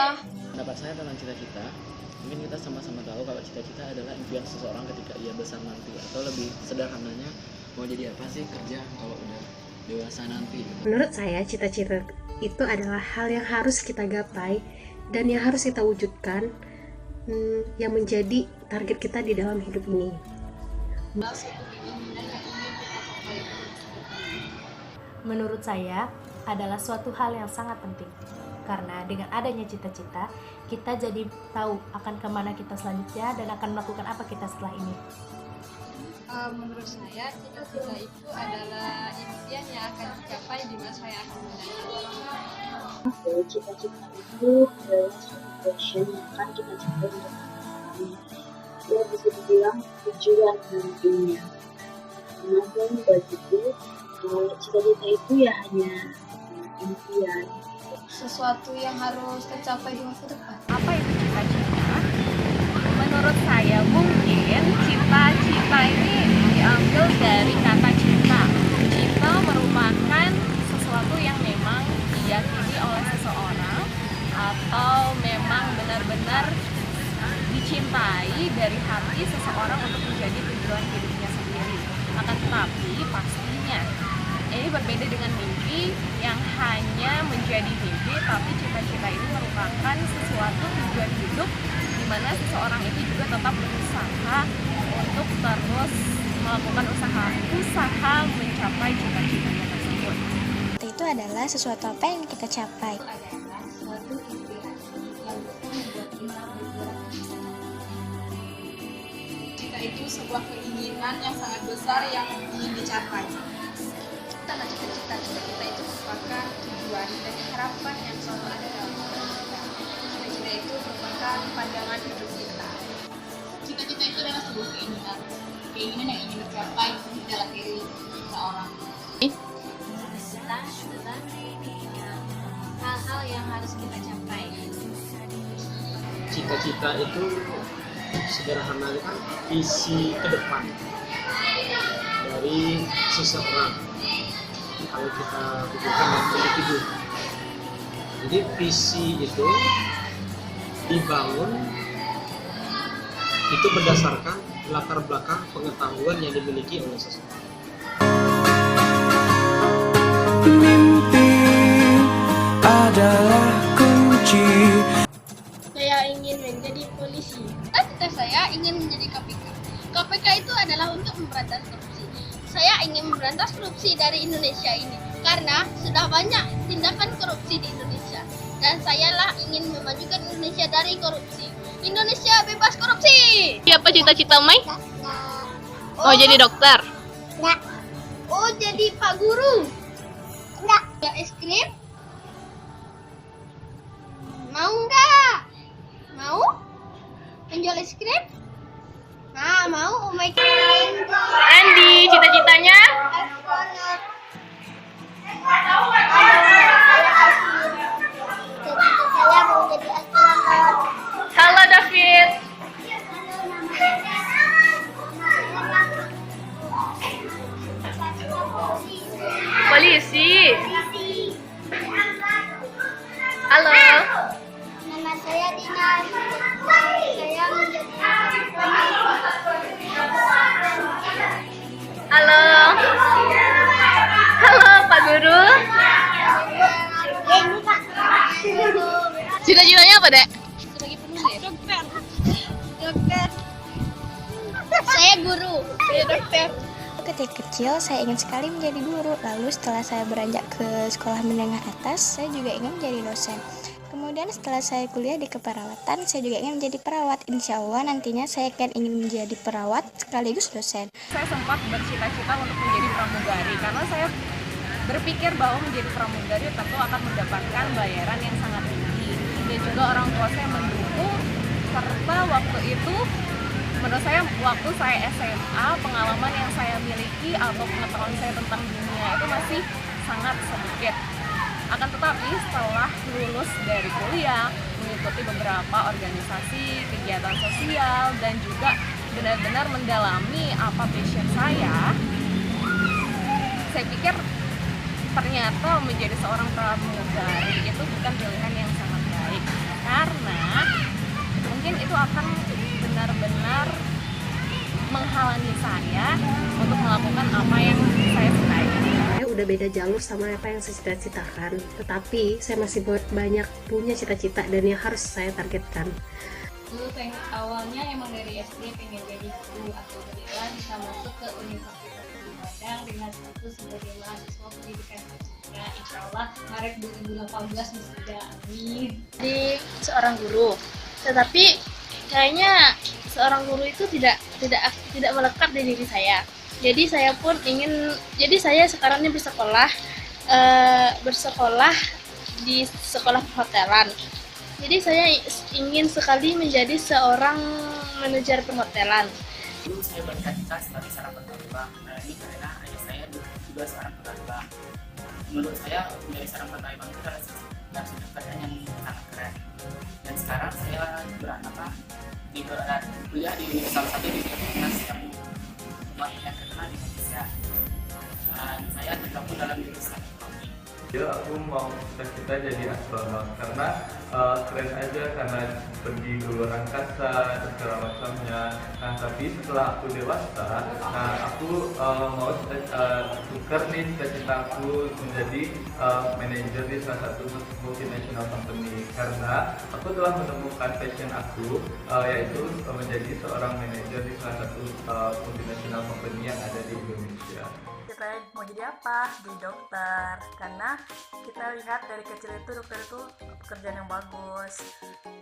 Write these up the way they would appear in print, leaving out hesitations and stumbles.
cita-cita. Pendapat saya tentang cita-cita, mungkin kita sama-sama tahu kalau cita-cita adalah impian seseorang ketika ia besar nanti, atau lebih sederhananya mau jadi apa sih kerja kalau udah dewasa nanti gitu. Menurut saya, cita-cita itu adalah hal yang harus kita gapai dan yang harus kita wujudkan, yang menjadi target kita di dalam hidup ini. Menurut saya, adalah suatu hal yang sangat penting. Karena dengan adanya cita-cita, kita jadi tahu akan kemana kita selanjutnya dan akan melakukan apa kita setelah ini. Menurut saya, cita-cita itu adalah impian yang akan dicapai di masa yang akan datang. Cita-cita itu adalah suatu passion yang akan kita capai untuk kedepannya. Ya bisa dibilang tujuan nantinya. Namun bagiku, cita-cita itu ya hanya impian. Sesuatu yang harus tercapai di masa depan. Apa itu cita-cita? Menurut saya mungkin cita-cita ini diambil dari kata cinta. Cinta merupakan sesuatu yang memang diyakini oleh seseorang atau memang benar-benar dicintai dari hati seseorang untuk menjadi tujuan hidupnya sendiri. Akan tetapi pastinya ini berbeda dengan mimpi yang hanya menjadi mimpi, tapi cita-cita ini merupakan sesuatu tujuan hidup di mana seseorang itu juga tetap berusaha untuk terus melakukan usaha mencapai cita-citanya tersebut. Itu adalah sesuatu apa yang kita capai. Cita itu sebuah keinginan yang sangat besar yang ingin dicapai. Tanda cita-cita kita itu merupakan tujuan dan harapan yang selalu ada dalam hidup kita. Cita-cita itu merupakan pandangan hidup kita. Cita-cita itu adalah sebuah keinginan yang ingin dicapai dalam diri seseorang. Cita adalah hal-hal yang harus kita capai. Cita-cita itu sederhananya kan visi ke depan dari seseorang kalau kita butuhkan dalam individu. Jadi visi itu dibangun itu berdasarkan latar belakang pengetahuan yang dimiliki oleh seseorang. Mimpi adalah kunci. Saya ingin menjadi polisi. Cita-cita saya ingin menjadi KPK. KPK itu adalah untuk memberantas korupsi. Saya ingin memberantas korupsi dari Indonesia ini karena sudah banyak tindakan korupsi di Indonesia dan sayalah ingin memajukan Indonesia dari korupsi. Indonesia bebas korupsi. Siapa cita-cita Mai? Oh, jadi dokter? Enggak. Oh, jadi Pak Guru? Enggak. Ya, es krim? Mau enggak? Mau? Menjual es krim? Nah, mau. Oh my God. Andi, cita-citanya? Astronot. Saya mau jadi astronot. Halo David. Polisi. Halo. Nama saya Dinas. Saya menjadi Halo. Halo Pak Guru. ini Pak. Cita-citanya apa, Dek? Lagi penuh ya? Dokter. Saya guru. Saya dokter. Ketika kecil, saya ingin sekali menjadi guru. Lalu setelah saya beranjak ke sekolah menengah atas, saya juga ingin menjadi dosen. Kemudian setelah saya kuliah di keperawatan, saya juga ingin menjadi perawat. Insya Allah nantinya saya akan ingin menjadi perawat sekaligus dosen. Saya sempat bercita-cita untuk menjadi pramugari karena saya berpikir bahwa menjadi pramugari tentu akan mendapatkan bayaran yang sangat tinggi dan juga orang tua saya mendukung, serta waktu itu menurut saya waktu saya SMA pengalaman yang saya miliki atau pengetahuan saya tentang dunia itu masih sangat sedikit. Akan tetapi setelah lulus dari kuliah, mengikuti beberapa organisasi, kegiatan sosial, dan juga benar-benar mendalami apa passion saya pikir ternyata menjadi seorang pramugari itu bukan pilihan yang sangat baik. karena mungkin itu akan benar-benar menghalangi saya untuk melakukan apa yang saya sukai. Saya udah beda jalur sama apa yang saya cita-citakan, tetapi saya masih banyak punya cita-cita dan yang harus saya targetkan. Dulu awalnya emang dari SD pengen jadi guru atau kebetulan bisa masuk ke Universitas di Padang dengan status sebagai mahasiswa pendidikan fisika. Insya Allah Maret 2018 wisuda. Amin. Jadi seorang guru, tetapi kayaknya seorang guru itu tidak melekat di diri saya. Jadi saya sekarang ini bersekolah di sekolah perhotelan. Jadi saya ingin sekali menjadi seorang manajer perhotelan. Dulu saya bercita-cita sebagai seorang penambang. Nah, ini karena ayah saya juga seorang penambang. Menurut saya menjadi seorang penambang itu adalah satu pekerjaan yang sangat keren. Dan sekarang saya kuliah di salah satu universitas yang terkenal di Indonesia. Dan saya tergabung dalam jurusan ekonomi. Aku mau cita-cita jadi astronot karena keren aja, karena pergi ke luar angkasa dan segala macamnya. Nah, tapi setelah aku dewasa, aku mau tukar nih cita-cita aku menjadi manajer di salah satu multinational company, karena aku telah menemukan passion aku, yaitu menjadi seorang manajer di salah satu multinational company yang ada di Indonesia. Kita mau jadi apa? Jadi dokter, karena kita lihat dari kecil itu dokter itu pekerjaan yang bagus.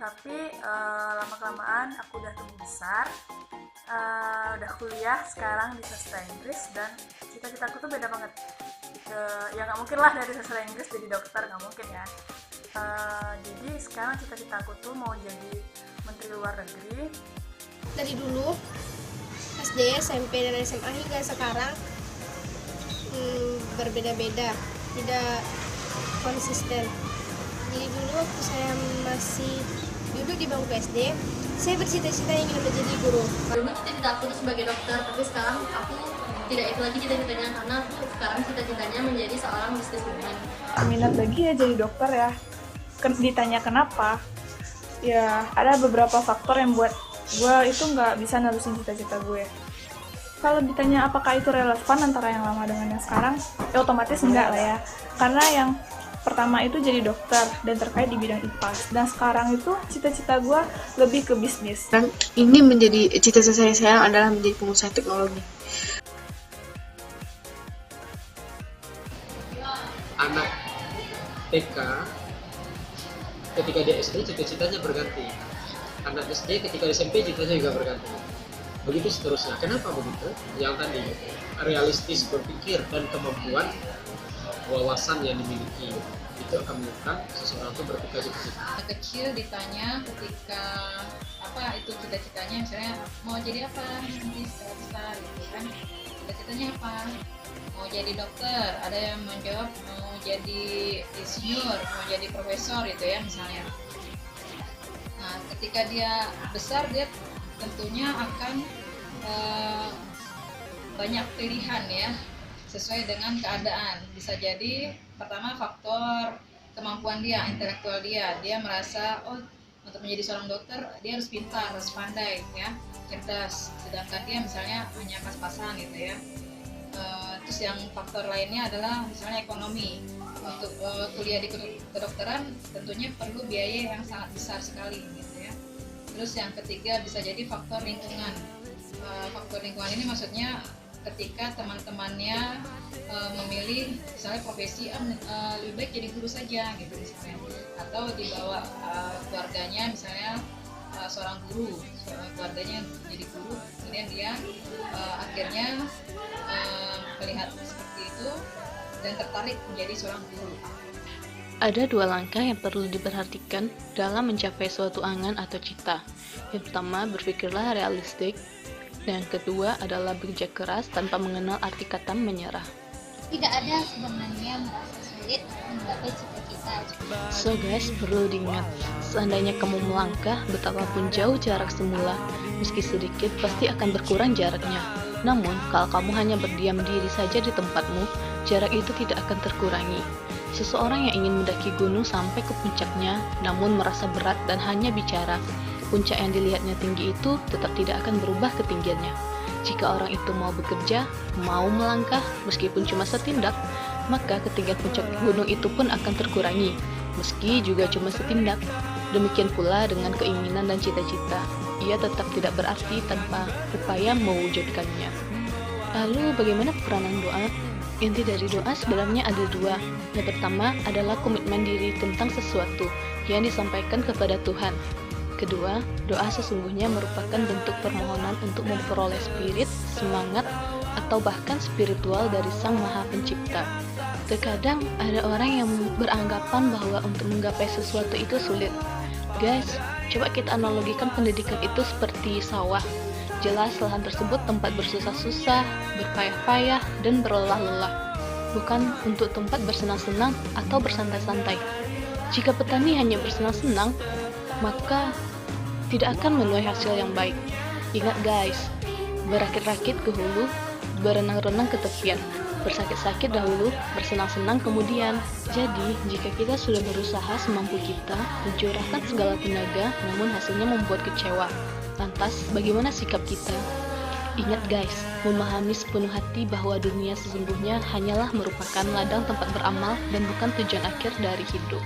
Tapi lama-kelamaan aku udah tumbuh besar, udah kuliah sekarang di sastra Inggris, dan cita-citaku tuh beda banget. Ya nggak mungkin lah dari sastra Inggris jadi dokter, nggak mungkin ya. Jadi sekarang cita-citaku tuh mau jadi menteri luar negeri. Dari dulu SD, SMP, dan SMA hingga sekarang berbeda-beda, tidak konsisten. Jadi dulu waktu saya masih duduk di bangku SD, saya bercita-cita ingin menjadi guru. Dulu cita-cita aku tuh sebagai dokter, tapi sekarang aku tidak itu lagi cita-citanya, karena aku sekarang cita-citanya menjadi seorang businesswoman. Minat lagi ya jadi dokter ya. Ditanya kenapa? Ya ada beberapa faktor yang buat gue itu nggak bisa nerusin cita-cita gue. Kalau ditanya apakah itu relevan antara yang lama dengan yang sekarang, ya otomatis enggak lah ya. Karena yang pertama itu jadi dokter dan terkait di bidang IPAS. Dan sekarang itu cita-cita gue lebih ke bisnis. Dan ini menjadi cita-cita saya sekarang adalah menjadi pengusaha teknologi. Anak TK ketika di SD cita-citanya berganti. Anak SD ketika di SMP cita-citanya juga berganti. Begitu seterusnya. Kenapa begitu? Yang tadi realistis berpikir dan kemampuan wawasan yang dimiliki itu akan menyebabkan seseorang itu berpikir cita-cita. Kecil ditanya ketika apa itu cita-citanya, misalnya mau jadi apa nanti setelah besar gitu kan, cita-citanya apa, mau jadi dokter, ada yang menjawab mau jadi insinyur, mau jadi profesor gitu ya misalnya. Nah ketika dia besar dia tentunya akan banyak pilihan ya, sesuai dengan keadaan. Bisa jadi pertama faktor kemampuan dia, intelektual dia merasa oh untuk menjadi seorang dokter dia harus pintar, harus pandai ya, cerdas, sedangkan dia misalnya hanya pas-pasan gitu ya. Terus yang faktor lainnya adalah misalnya ekonomi. Untuk kuliah di kedokteran tentunya perlu biaya yang sangat besar sekali gitu ya. Terus yang ketiga bisa jadi faktor lingkungan. Faktor lingkungan ini maksudnya ketika teman-temannya memilih misalnya profesi lebih baik jadi guru saja gitu misalnya, atau dibawa keluarganya misalnya seorang guru, keluarganya jadi guru, kemudian dia akhirnya melihat seperti itu dan tertarik menjadi seorang guru. Ada dua langkah yang perlu diperhatikan dalam mencapai suatu angan atau cita. Yang pertama, berpikirlah realistik. Dan yang kedua adalah bekerja keras tanpa mengenal arti kata menyerah. Tidak ada sebenarnya merasa sulit menggapai cita-cita. So guys, perlu diingat, seandainya kamu melangkah, betapapun jauh jarak semula, meski sedikit pasti akan berkurang jaraknya. Namun, kalau kamu hanya berdiam diri saja di tempatmu, jarak itu tidak akan terkurangi. Seseorang yang ingin mendaki gunung sampai ke puncaknya, namun merasa berat dan hanya bicara, puncak yang dilihatnya tinggi itu tetap tidak akan berubah ketinggiannya. Jika orang itu mau bekerja, mau melangkah, meskipun cuma setindak, maka ketinggian puncak gunung itu pun akan terkurangi, meski juga cuma setindak. Demikian pula dengan keinginan dan cita-cita, ia tetap tidak berarti tanpa upaya mewujudkannya. Lalu bagaimana peranan doa? Inti dari doa sebenarnya ada dua. Yang pertama adalah komitmen diri tentang sesuatu yang disampaikan kepada Tuhan. Kedua, doa sesungguhnya merupakan bentuk permohonan untuk memperoleh spirit, semangat, atau bahkan spiritual dari Sang Maha Pencipta. Terkadang ada orang yang beranggapan bahwa untuk menggapai sesuatu itu sulit. Guys, coba kita analogikan pendidikan itu seperti sawah. Jelas lahan tersebut tempat bersusah-susah, berpayah-payah, dan berlelah-lelah, bukan untuk tempat bersenang-senang atau bersantai-santai. Jika petani hanya bersenang-senang, maka tidak akan menuai hasil yang baik. Ingat guys, berakit-rakit ke hulu, berenang-renang ke tepian, bersakit-sakit dahulu, bersenang-senang kemudian. Jadi, jika kita sudah berusaha semampu kita, mencurahkan segala tenaga, namun hasilnya membuat kecewa, lantas bagaimana sikap kita? Ingat guys, memahami sepenuh hati bahwa dunia sesungguhnya hanyalah merupakan ladang tempat beramal dan bukan tujuan akhir dari hidup.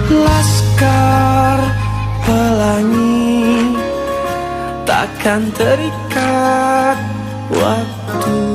Laskar pelangi takkan terikat waktu.